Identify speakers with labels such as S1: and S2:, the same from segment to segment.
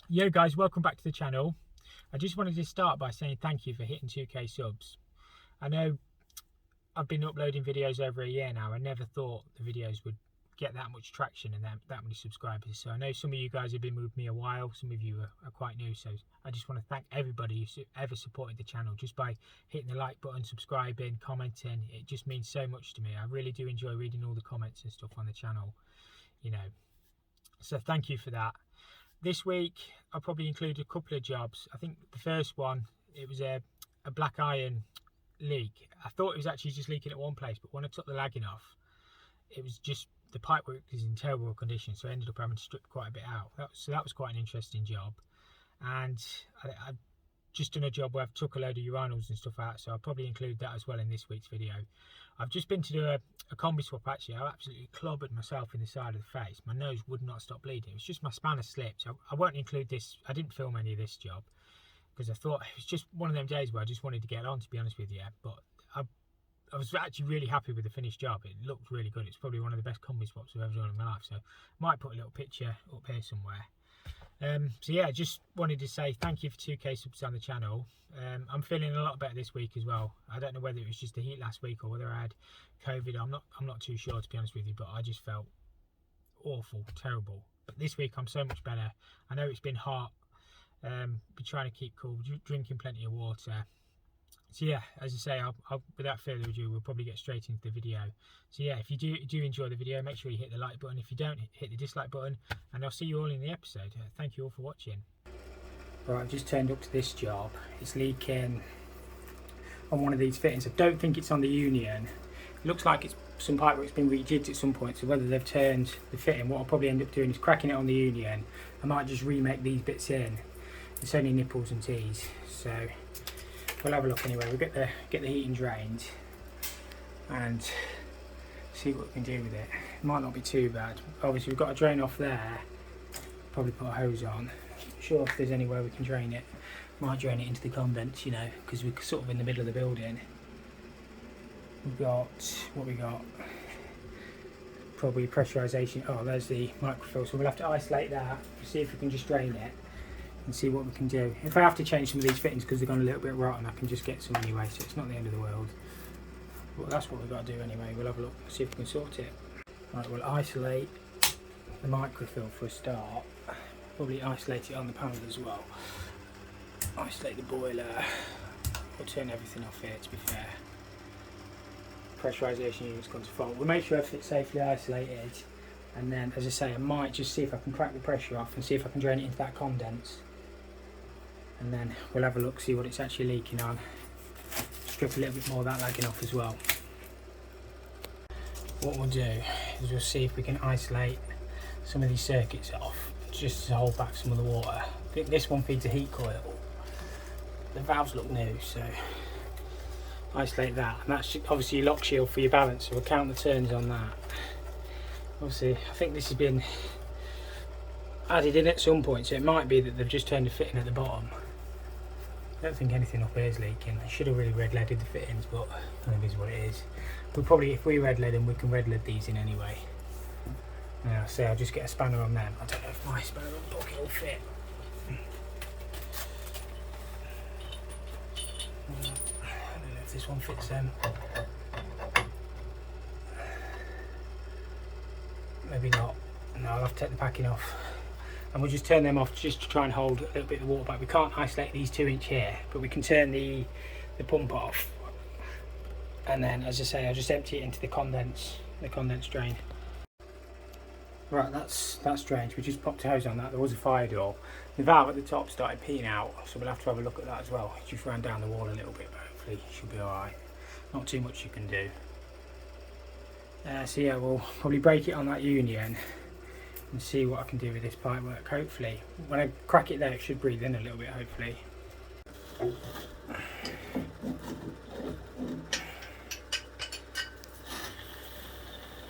S1: Yo guys, welcome back to the channel. I just wanted to start by saying thank you for hitting 2k subs. I know I've been uploading videos over a year now. I never thought the videos would get that much traction and that many subscribers. So I know some of you guys have been with me a while, some of you are quite new. So I just want to thank everybody who's ever supported the channel just by hitting the like button, subscribing, commenting. It just means so much to me. I really do enjoy reading all the comments and stuff on the channel, you know. So thank you for that. This week I'll probably include a couple of jobs. I think the first one, it was a black iron leak. I thought it was actually just leaking at one place, but when I took the lagging off, it was just the pipework is in terrible condition, so I ended up having to strip quite a bit out. So that was quite an interesting job. And I just done a job where I've took a load of urinals and stuff out, so I'll probably include that as well in this week's video. I've just been to do a combi swap. Actually, I absolutely clobbered myself in the side of the face. My nose would not stop bleeding. It was just my spanner slipped. So I won't include this. I didn't film any of this job because I thought it was just one of them days where I just wanted to get on, to be honest with you. But I was actually really happy with the finished job. It looked really good. It's probably one of the best combi swaps I've ever done in my life. So I might put a little picture up here somewhere. So yeah, just wanted to say thank you for 2k subs on the channel. I'm feeling a lot better this week as well. I don't know whether it was just the heat last week or whether I had COVID. I'm not too sure, to be honest with you, but I just felt awful, terrible. But this week I'm so much better. I know it's been hot. Been trying to keep cool, drinking plenty of water. So yeah, as I say, I'll without further ado, we'll probably get straight into the video. So yeah, if you do enjoy the video, make sure you hit the like button. If you don't, hit the dislike button, and I'll see you all in the episode. Thank you all for watching. Right, I've just turned up to this job. It's leaking on one of these fittings. I don't think it's on the union. It looks like it's some pipework's been rejigged at some point, so whether they've turned the fitting, what I'll probably end up doing is cracking it on the union. I might just remake these bits in. It's only nipples and tees, so we'll have a look anyway. We'll get the heating drained and see what we can do with it. It might not be too bad. Obviously we've got a drain off there. Probably put a hose on. Not sure if there's any way we can drain it. Might drain it into the convents, you know, because we're sort of in the middle of the building. We've got what we got. Probably pressurisation. Oh, there's the microfill. So we'll have to isolate that. See if we can just drain it and see what we can do. If I have to change some of these fittings because they've gone a little bit rotten, I can just get some anyway, so it's not the end of the world. But that's what we've got to do anyway. We'll have a look, see if we can sort it. Right, we'll isolate the microfill for a start. Probably isolate it on the panel as well. Isolate the boiler. We'll turn everything off here, to be fair. Pressurisation unit's gone to fault. We'll make sure everything's safely isolated. And then, as I say, I might just see if I can crack the pressure off and see if I can drain it into that condense. And then we'll have a look, see what it's actually leaking on. Strip a little bit more of that lagging off as well. What we'll do is we'll see if we can isolate some of these circuits off, just to hold back some of the water. I think this one feeds a heat coil. The valves look new, so isolate that. And that's obviously your lock shield for your balance, so we'll count the turns on that. Obviously, I think this has been added in at some point, so it might be that they've just turned the fitting at the bottom. I don't think anything up here is leaking. I should have really red leaded the fittings, but it is what it is. We'll probably, if we red lead them, we can red lead these in anyway. Now, say I'll just get a spanner on them. I don't know if my spanner on pocket will fit. I don't know if this one fits them. Maybe not. No, I'll have to take the packing off. And we'll just turn them off just to try and hold a little bit of the water back. We can't isolate these 2-inch here, but we can turn the pump off. And then, as I say, I'll just empty it into the condense drain. Right, that's drained. We just popped a hose on that. There was a fire door. The valve at the top started peeing out, so we'll have to have a look at that as well. It just ran down the wall a little bit, but hopefully it should be alright. Not too much you can do. So yeah, we'll probably break it on that union and see what I can do with this pipework. Hopefully, when I crack it there, it should breathe in a little bit, hopefully.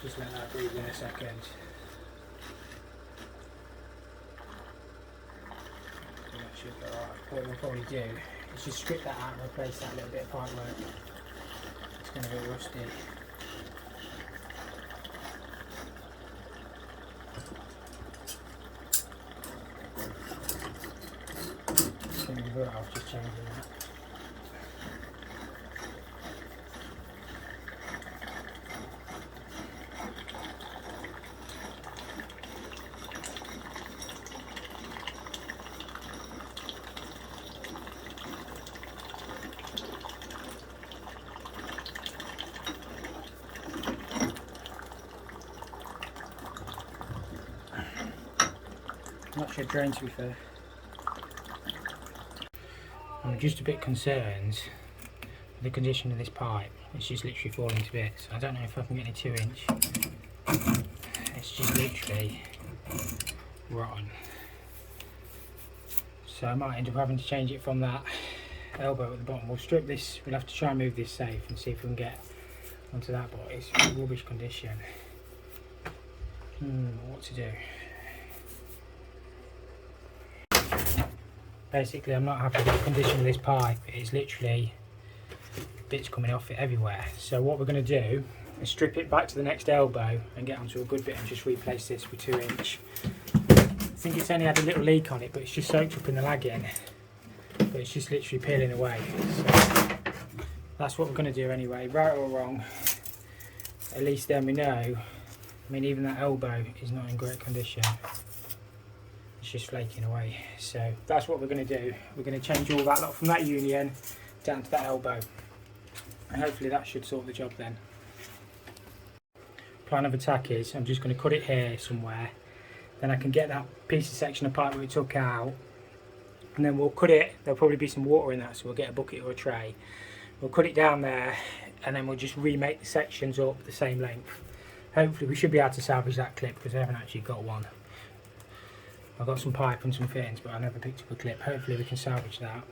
S1: Just let that breathe in a second. So that should be alright. What we'll probably do is just strip that out and replace that little bit of pipework. It's going to be rusty. Right, I was just changing that. Not sure drain, to be fair. I'm just a bit concerned with the condition of this pipe. It's just literally falling to bits. I don't know if I can get a 2-inch. It's just literally rotten. So I might end up having to change it from that elbow at the bottom. We'll strip this, we'll have to try and move this safe and see if we can get onto that, but it's rubbish condition. What to do? Basically, I'm not happy with the condition of this pipe. It's literally bits coming off it everywhere. So what we're going to do is strip it back to the next elbow and get onto a good bit and just replace this with 2-inch. I think it's only had a little leak on it, but it's just soaked up in the lagging. But it's just literally peeling away. So that's what we're going to do anyway, right or wrong. At least then we know. I mean, even that elbow is not in great condition. It's just flaking away. So that's what we're going to do. We're going to change all that lot from that union down to that elbow. And hopefully that should sort the job then. Plan of attack is I'm just going to cut it here somewhere. Then I can get that piece of section of pipe we took out. And then we'll cut it. There'll probably be some water in that, so we'll get a bucket or a tray. We'll cut it down there and then we'll just remake the sections up the same length. Hopefully we should be able to salvage that clip because I haven't actually got one. I've got some pipe and some fittings, but I never picked up a clip. Hopefully we can salvage that.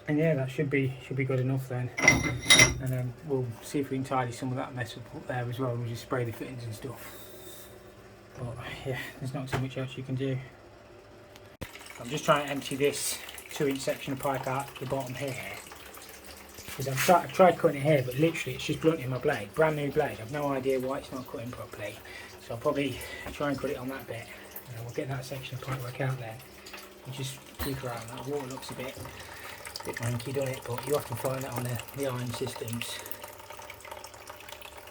S1: And yeah, that should be good enough then. And then we'll see if we can tidy some of that mess up there as well. We'll just spray the fittings and stuff. But yeah, there's not too much else you can do. I'm just trying to empty this 2-inch section of pipe out at the bottom here. Because I've tried cutting it here, but literally it's just blunting my blade. Brand new blade. I've no idea why it's not cutting properly. So I'll probably try and cut it on that bit. And we'll get that section of pipework out there. And just keep her out on that. Water looks a bit wanky, doesn't it? But you often find that on the iron systems.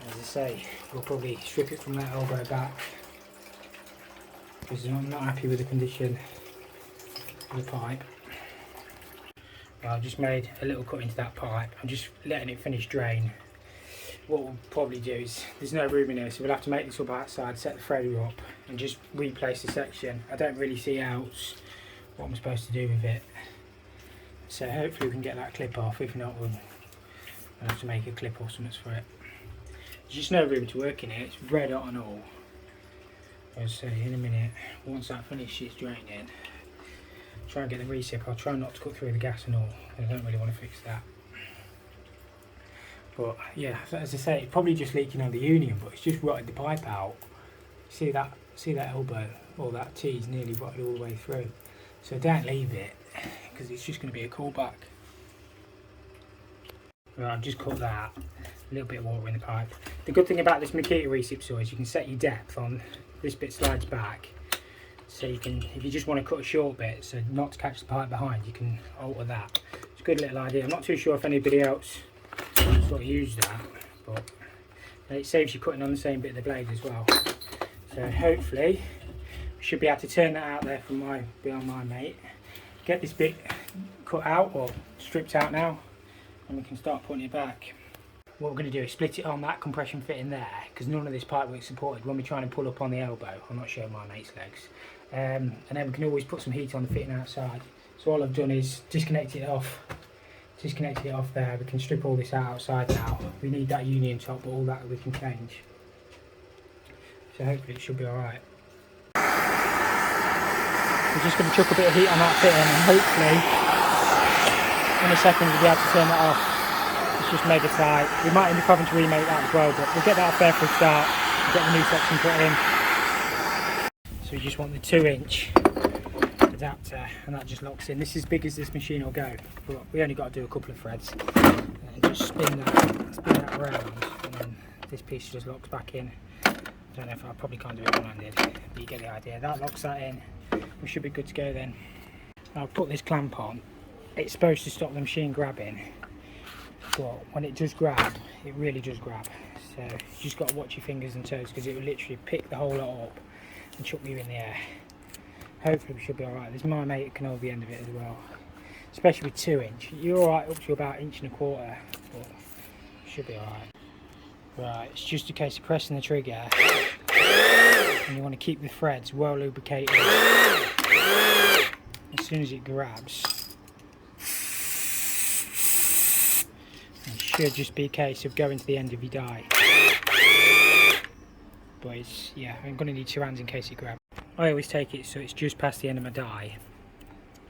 S1: As I say, we'll probably strip it from that elbow back. Because I'm not happy with the condition of the pipe. I've just made a little cut into that pipe. I'm just letting it finish drain. What we'll probably do is, there's no room in here, so we'll have to make this up outside, set the threader up and just replace the section. I don't really see else what I'm supposed to do with it. So hopefully we can get that clip off. If not, we'll have to make a clip or something for it. There's just no room to work in it. It's red hot and all. I'll say in a minute, once that finishes draining, try and get the recip. I'll try not to cut through the gas and all. I don't really want to fix that. But yeah, as I say, it's probably just leaking on the union, but it's just rotted the pipe out. See that elbow, or that T's nearly rotted all the way through. So don't leave it, because it's just going to be a callback. Right, I've just cut that. A little bit of water in the pipe. The good thing about this Makita recip saw is you can set your depth on. This bit slides back. So you can, if you just want to cut a short bit, so not to catch the pipe behind, you can alter that. It's a good little idea. I'm not too sure if anybody else sort of used that, but it saves you cutting on the same bit of the blade as well. So hopefully we should be able to turn that out there from behind my mate. Get this bit cut out or stripped out now, and we can start putting it back. What we're going to do is split it on that compression fitting there, because none of this pipework is supported when we're trying to pull up on the elbow. I'm not showing my mate's legs. And then we can always put some heat on the fitting outside. So all I've done is disconnected it off there. We can strip all this out outside now. We need that union top, but all that we can change. So hopefully it should be alright. We're just going to chuck a bit of heat on that fitting, and hopefully in a second we'll be able to turn that off. It's just mega tight. We might end up having to remake that as well, but we'll get that up there for a start and get the new section put in. So we just want the 2-inch adapter, and that just locks in. This is as big as this machine will go, but we only got to do a couple of threads and just spin that around, and then this piece just locks back in. I don't know if I probably can't do it one-handed, but you get the idea. That locks that in. We should be good to go then. I'll put this clamp on it's supposed to stop the machine grabbing, but when it does grab, it really does grab. So you just got to watch your fingers and toes, because it will literally pick the whole lot up and chuck you in the air. Hopefully we should be alright. There's my mate who can hold the end of it as well, especially with 2-inch. You're alright up to about 1.25 inches, but you should be alright. Right, it's just a case of pressing the trigger, and you want to keep the threads well lubricated. As soon as it grabs, it should just be a case of going to the end of your die. But it's, yeah, I'm going to need 2 hands in case it grabs. I always take it so it's just past the end of my die.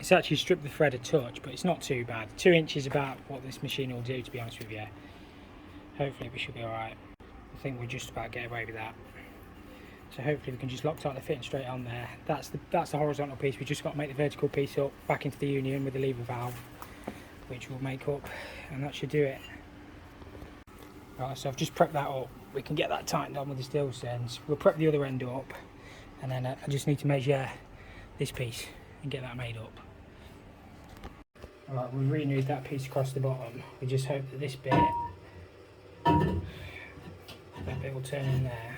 S1: It's actually stripped the thread a touch, but it's not too bad. 2 inches is about what this machine will do, to be honest with you. Hopefully we should be alright. I think we'll just about get away with that. So hopefully we can just lock tight the fitting straight on there. That's the horizontal piece. We just got to make the vertical piece up back into the union with the lever valve, which will make up, and that should do it. Right, so I've just prepped that up. We can get that tightened on with the steel sends. We'll prep the other end up, and then I just need to measure this piece and get that made up. Alright, we've renewed that piece across the bottom. We just hope that this bit, that bit will turn in there,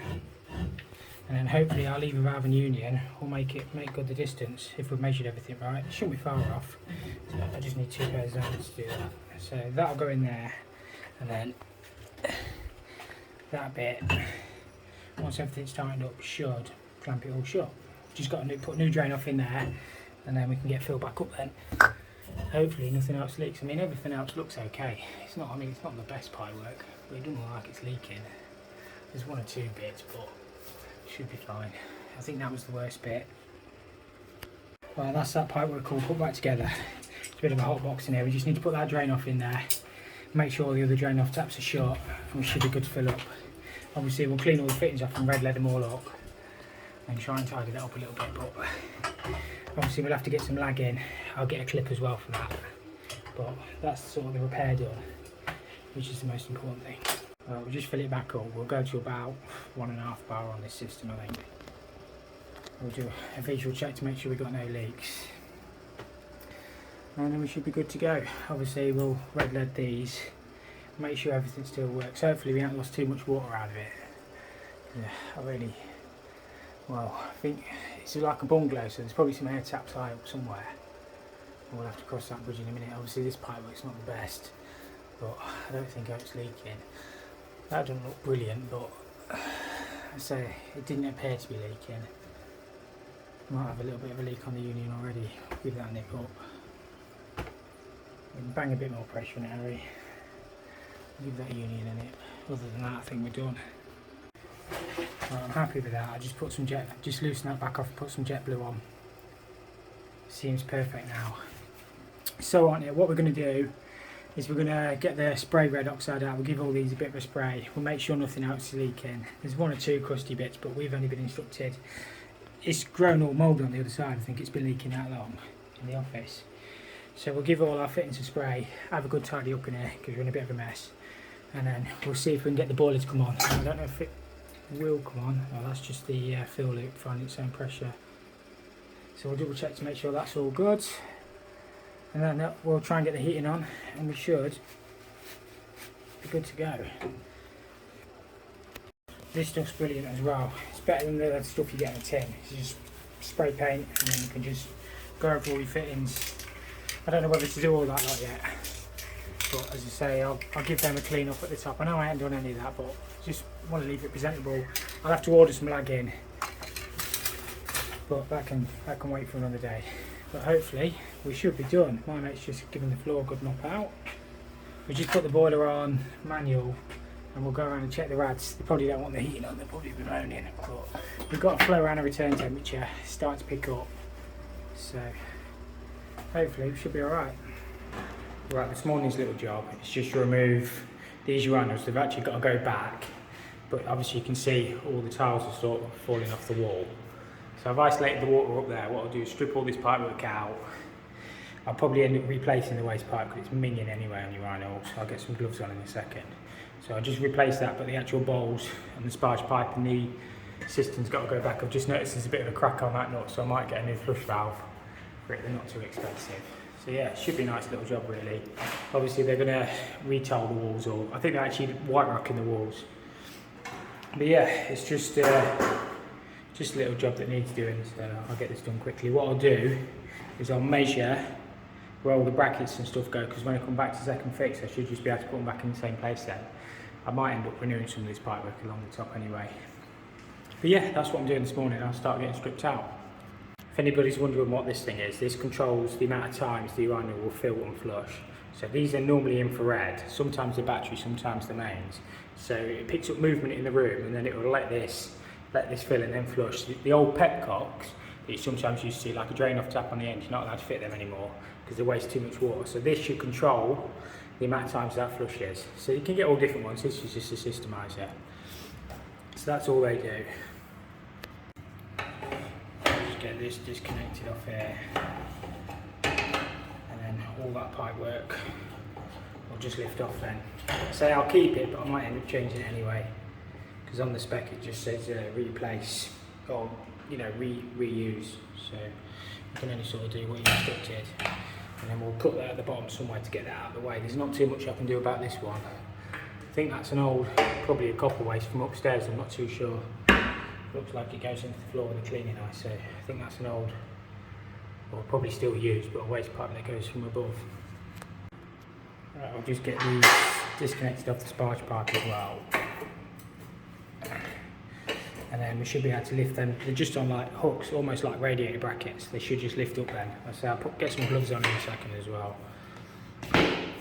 S1: and then hopefully our lever valve and union will make good the distance if we've measured everything right. It shouldn't be far off. So I just need 2 pairs of hands to do that. So that'll go in there, and then that bit, once everything's tightened up, should clamp it all shut. Just got to put a new drain off in there, and then we can get filled back up then. Hopefully nothing else leaks. I mean, everything else looks okay. It's not, I mean, it's not the best pipe work, but it doesn't look like it's leaking. There's 1 or 2 bits, but it should be fine. I think that was the worst bit. Well, that's that pipe work all put back together. It's a bit of a hot box in here. We just need to put that drain off in there, make sure the other drain off taps are shut, and we should be good to fill up. Obviously we'll clean all the fittings off and red lead them all up and try and tidy that up a little bit, but obviously we'll have to get some lag in. I'll get a clip as well for that, but that's sort of the repair done, which is the most important thing. We'll just fill it back up. We'll go to about 1.5 bar on this system, I think. We'll do a visual check to make sure we've got no leaks, and then we should be good to go. Obviously we'll red lead these, make sure everything still works. Hopefully we haven't lost too much water out of it. Yeah, I think it's like a bungalow, so there's probably some air taps high up somewhere. We'll have to cross that bridge in a minute. Obviously this pipe work's not the best, but I don't think it's leaking. That doesn't look brilliant, but I say it didn't appear to be leaking. Might have a little bit of a leak on the union already. Give that a nip up. We can bang a bit more pressure in it, Harry. Give that union a nip. Other than that, I think we're done. Well, I'm happy with that. I just put some just loosen that back off and put some jet blue on. Seems perfect now. So on it, what we're going to do is we're going to get the spray red oxide out. We'll give all these a bit of a spray. We'll make sure nothing else is leaking. There's 1 or 2 crusty bits, but we've only been instructed. It's grown all mould on the other side. I think it's been leaking that long in the office. So we'll give all our fittings a spray, have a good tidy up in here because we're in a bit of a mess, and then we'll see if we can get the boiler to come on. I don't know if it will come on. Oh, that's just the fill loop finding its own pressure. So we'll double check to make sure that's all good, and then we'll try and get the heating on, and we should be good to go. This stuff's brilliant as well. It's better than the stuff you get in a tin. You just spray paint and then you can just go over all your fittings. I don't know whether to do all that lot yet, but as I say, I'll give them a clean up at the top. I know I haven't done any of that, but just want to leave it presentable. I'll have to order some lag in, but that can wait for another day. But hopefully we should be done. My mate's just giving the floor a good mop out. We just put the boiler on manual, and we'll go around and check the rads. They probably don't want the heating on, they'll probably be moaning, but we've got a flow around a return temperature, start to pick up, so hopefully we should be alright. Right, this morning's little job is just to remove these urinals. They've actually got to go back, but obviously you can see all the tiles are sort of falling off the wall. So I've isolated the water up there. What I'll do is strip all this pipework out. I'll probably end up replacing the waste pipe because it's minging anyway on urinals. I'll get some gloves on in a second. So I'll just replace that, but the actual bowls and the sparge pipe and the cistern's got to go back. I've just noticed there's a bit of a crack on that nut, so I might get a new flush valve for it. They're not too expensive. So yeah, it should be a nice little job really. Obviously they're going to retile the walls, or I think they're actually white rocking the walls. But yeah, it's just a little job that needs doing, so I'll get this done quickly. What I'll do is I'll measure where all the brackets and stuff go, because when I come back to second fix I should just be able to put them back in the same place then. I might end up renewing some of this pipework along the top anyway. But yeah, that's what I'm doing this morning. I'll start getting stripped out. If anybody's wondering what this thing is, this controls the amount of times the urinal will fill and flush. So these are normally infrared, sometimes the battery, sometimes the mains. So it picks up movement in the room and then it will let this fill and then flush. The old Pepcocks that you sometimes used to see, like a drain off tap on the end, you're not allowed to fit them anymore because they waste too much water. So this should control the amount of times that flushes. So you can get all different ones, this is just a systemizer. So that's all they do. Get this disconnected off here, and then all that pipe work will just lift off then. So I'll keep it, but I might end up changing it anyway, because on the spec it just says replace, or reuse, so you can only sort of do what you're instructed. And then we'll put that at the bottom somewhere to get that out of the way. There's not too much I can do about this one. I think that's an old, probably a copper waste from upstairs, I'm not too sure. Looks like it goes into the floor with a cleaning ice, so I think that's an old, or probably still used, but a waste pipe that goes from above. Right, I'll just get these disconnected off the sparge pipe as well. And then we should be able to lift them. They're just on like hooks, almost like radiator brackets. They should just lift up then. So I'll get some gloves on in a second as well. And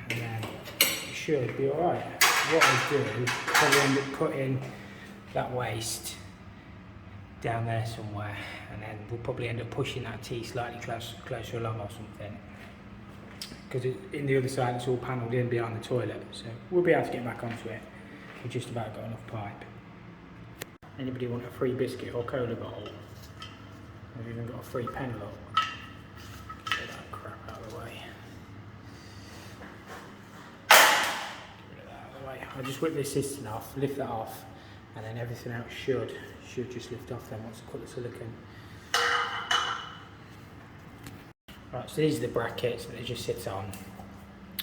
S1: then it should be alright. What I'll do is probably end up putting that waste down there somewhere, and then we'll probably end up pushing that T slightly closer along or something, because in the other side it's all panelled in behind the toilet, so we'll be able to get back onto it. We've just about got enough pipe. Anybody want a free biscuit or cola bottle? We've even got a free pen lock. Get that crap out of the way. Get rid of that out of the way. I'll just whip this system off, lift that off, and then everything else should just lift off then once I cut the silicone. Right, so these are the brackets that they just sit on.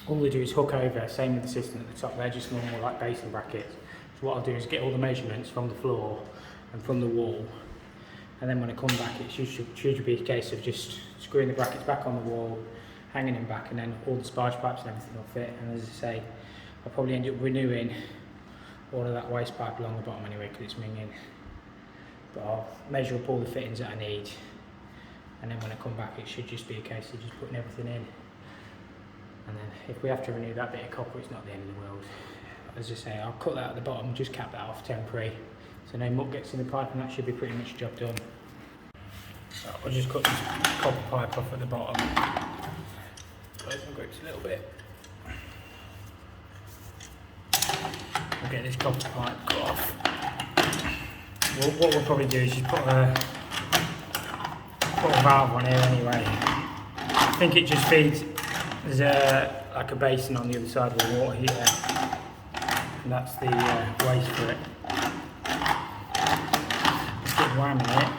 S1: All they do is hook over, same with the system at the top, they're just normal like basin brackets. So what I'll do is get all the measurements from the floor and from the wall, and then when I come back it should be a case of just screwing the brackets back on the wall, hanging them back, and then all the sparge pipes and everything will fit. And as I say, I'll probably end up renewing all of that waste pipe along the bottom anyway because it's minging. But I'll measure up all the fittings that I need, and then when I come back it should just be a case of just putting everything in. And then if we have to renew that bit of copper, it's not the end of the world. As I say, I'll cut that at the bottom, just cap that off temporary, so no muck gets in the pipe, and that should be pretty much job done. So I'll just cut this copper pipe off at the bottom. Close my grips a little bit. We'll get this copper pipe cut off. Well, what we'll probably do is just put a valve on here anyway. I think it just feeds, there's like a basin on the other side of the water heater, and that's the waste for it. Just get whamming it.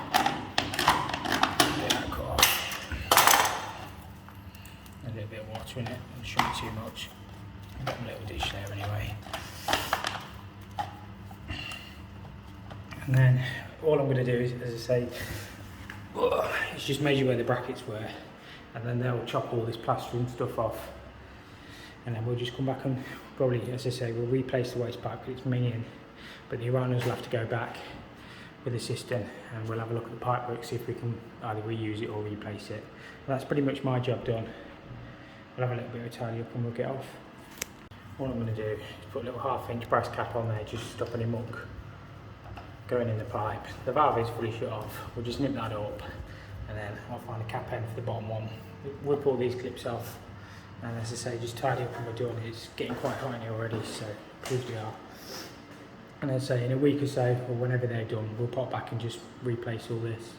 S1: Get that cut off. A little bit of water in it, it shouldn't be too much. I've got a little dish there anyway. And then all I'm going to do is, as I say, is just measure where the brackets were, and then they'll chop all this plaster and stuff off, and then we'll just come back and probably, as I say, we'll replace the waste pipe because it's minging, but the urinals will have to go back with the system, and we'll have a look at the pipework, see if we can either reuse it or replace it. And that's pretty much my job done. We'll have a little bit of a tidy up and we'll get off. All I'm going to do is put a little 1/2 inch brass cap on there just to stop any muck going in the pipe. The valve is fully shut off, we'll just nip that up, and then I'll find a cap end for the bottom one. Whip all these clips off, and as I say, just tidy up and we're done. It's getting quite hot in here already, so please we are. And as I say, in a week or so, or whenever they're done, we'll pop back and just replace all this.